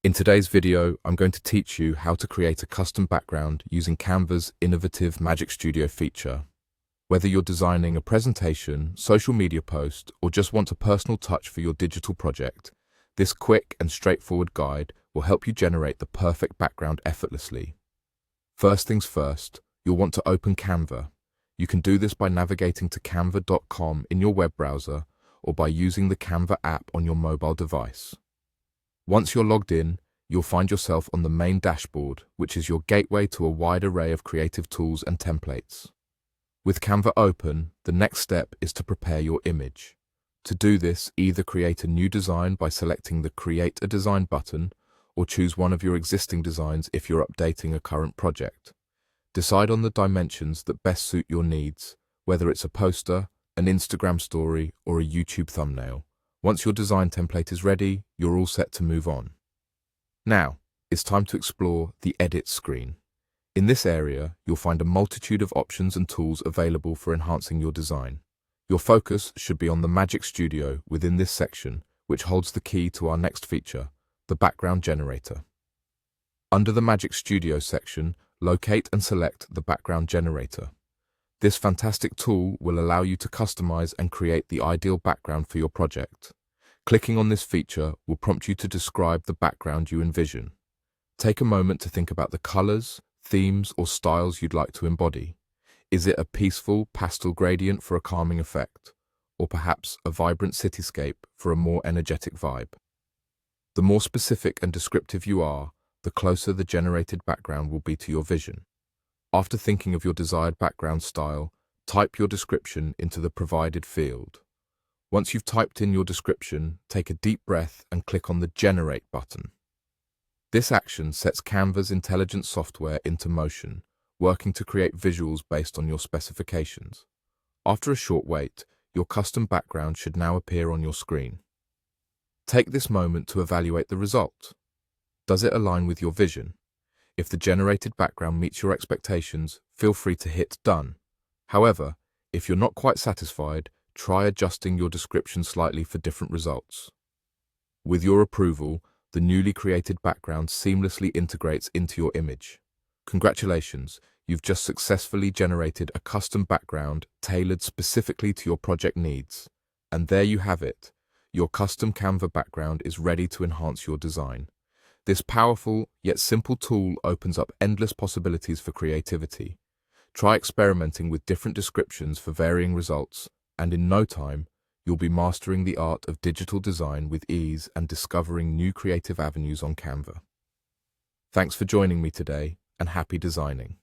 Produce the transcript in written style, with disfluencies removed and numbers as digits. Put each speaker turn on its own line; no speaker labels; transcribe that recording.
In today's video, I'm going to teach you how to create a custom background using Canva's innovative Magic Studio feature. Whether you're designing a presentation, social media post, or just want a personal touch for your digital project, this quick and straightforward guide will help you generate the perfect background effortlessly. First things first, you'll want to open Canva. You can do this by navigating to canva.com in your web browser or by using the Canva app on your mobile device. Once you're logged in, you'll find yourself on the main dashboard, which is your gateway to a wide array of creative tools and templates. With Canva open, the next step is to prepare your image. To do this, either create a new design by selecting the Create a Design button, or choose one of your existing designs if you're updating a current project. Decide on the dimensions that best suit your needs, whether it's a poster, an Instagram story, or a YouTube thumbnail. Once your design template is ready, you're all set to move on. Now, it's time to explore the Edit screen. In this area, you'll find a multitude of options and tools available for enhancing your design. Your focus should be on the Magic Studio within this section, which holds the key to our next feature, the background generator. Under the Magic Studio section, locate and select the background generator. This fantastic tool will allow you to customize and create the ideal background for your project. Clicking on this feature will prompt you to describe the background you envision. Take a moment to think about the colors, themes, or styles you'd like to embody. Is it a peaceful pastel gradient for a calming effect, or perhaps a vibrant cityscape for a more energetic vibe? The more specific and descriptive you are, the closer the generated background will be to your vision. After thinking of your desired background style, type your description into the provided field. Once you've typed in your description, take a deep breath and click on the Generate button. This action sets Canva's intelligent software into motion, working to create visuals based on your specifications. After a short wait, your custom background should now appear on your screen. Take this moment to evaluate the result. Does it align with your vision? If the generated background meets your expectations, feel free to hit Done. However, if you're not quite satisfied, try adjusting your description slightly for different results. With your approval, the newly created background seamlessly integrates into your image. Congratulations, you've just successfully generated a custom background tailored specifically to your project needs. And there you have it. Your custom Canva background is ready to enhance your design. This powerful yet simple tool opens up endless possibilities for creativity. Try experimenting with different descriptions for varying results, and in no time, you'll be mastering the art of digital design with ease and discovering new creative avenues on Canva. Thanks for joining me today, and happy designing.